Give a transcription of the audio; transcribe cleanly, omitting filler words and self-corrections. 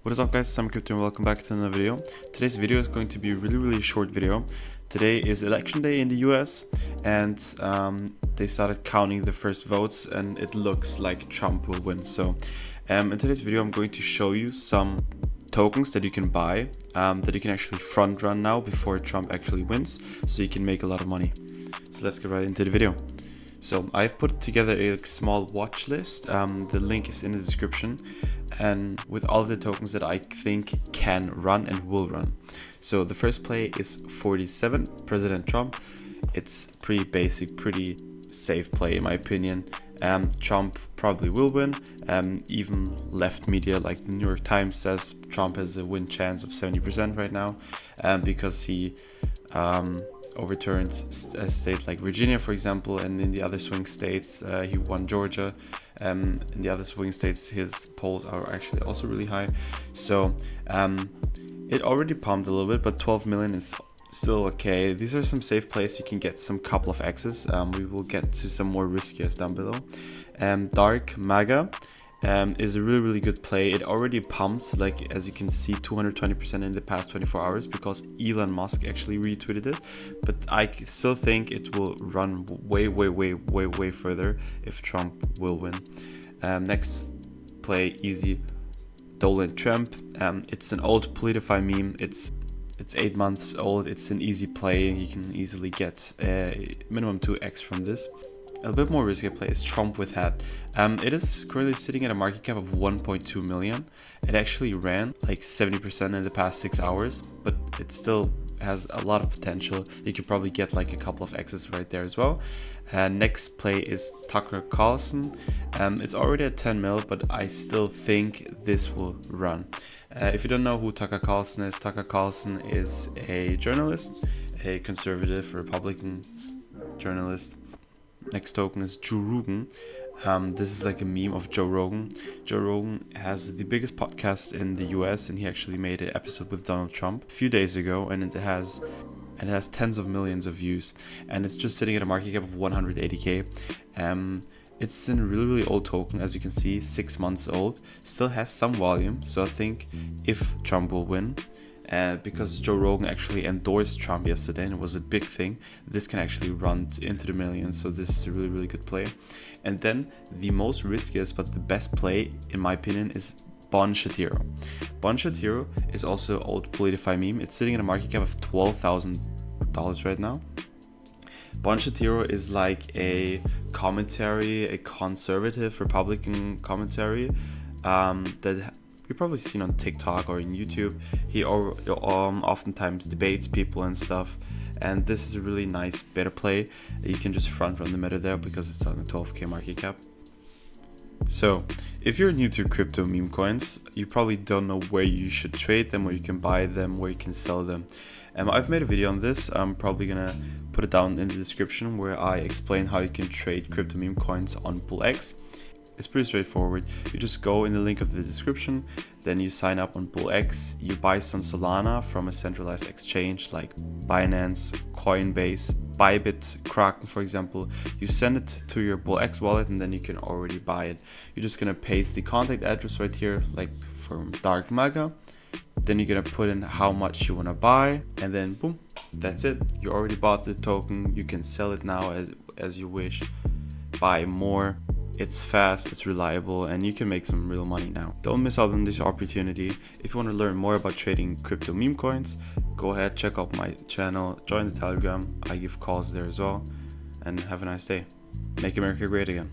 What is up guys, I'm Crypto and welcome back to another video. Today's video is going to be a really short video. Today is election day in the US and they started counting the first votes and it looks like Trump will win. So in today's video I'm going to show you some tokens that you can buy that you can actually front run now before Trump actually wins, so you can make a lot of money. So let's get right into the video. So I've put together a small watch list. The link is in the description, and with all of the tokens that I think can run and will run. So the first play is 47, President Trump. It's pretty basic, pretty safe play in my opinion. Trump probably will win. Even left media like the New York Times says Trump has a win chance of 70% right now, because he overturned a state like Virginia, for example, and in the other swing states he won Georgia. In the other swing states his polls are actually also really high. So it already pumped a little bit, but 12 million is still okay. These are some safe plays. You can get some couple of X's. We will get to some more riskiest down below. Dark MAGA is a really good play. It already pumped, like as you can see, 220% in the past 24 hours because Elon Musk actually retweeted it, but I still think it will run way further if Trump will win. Next play, easy, Donald Trump. It's an old Politify meme. It's 8 months old. It's an easy play. You can easily get a minimum 2x from this. A bit more risky play is Trump with hat. It is currently sitting at a market cap of 1.2 million. It actually ran like 70% in the past 6 hours, but it still has a lot of potential. You could probably get like a couple of X's right there as well. Next play is Tucker Carlson. It's already at 10 mil, but I still think this will run. If you don't know who Tucker Carlson is a journalist, a conservative Republican journalist. Next token is Joe Rogan. This is like a meme of Joe Rogan. Joe Rogan has the biggest podcast in the US, and he actually made an episode with Donald Trump a few days ago, and it has tens of millions of views, and it's just sitting at a market cap of 180k. It's a really old token, as you can see, 6 months old, still has some volume. So I think if Trump will win, because Joe Rogan actually endorsed Trump yesterday and it was a big thing, this can actually run into the millions. So this is a really good play. And then the most riskiest but the best play in my opinion is Bon Shapiro. Bon Shapiro is also old Politify meme. It's sitting at a market cap of $12,000 right now. Bon Shapiro is like a commentary, a conservative Republican commentary that you've probably seen on TikTok or in YouTube. He oftentimes debates people and stuff, and this is a really nice beta play. You can just front run the meta there because it's on a 12k market cap. So if you're new to crypto meme coins, you probably don't know where you should trade them, where you can buy them, where you can sell them. I've made a video on this. I'm probably gonna put it down in the description where I explain how you can trade crypto meme coins on BullX. It's pretty straightforward. You just go in the link of the description, then you sign up on BullX, you buy some Solana from a centralized exchange like Binance, Coinbase, Bybit, Kraken for example. You send it to your BullX wallet and then you can already buy it. You're just gonna paste the contact address right here, like from Dark MAGA. Then you're gonna put in how much you wanna buy, and then boom, that's it. You already bought the token. You can sell it now as you wish, buy more. It's fast, it's reliable, and you can make some real money now. Don't miss out on this opportunity. If you want to learn more about trading crypto meme coins, go ahead, check out my channel, join the Telegram. I give calls there as well, and have a nice day. Make America great again.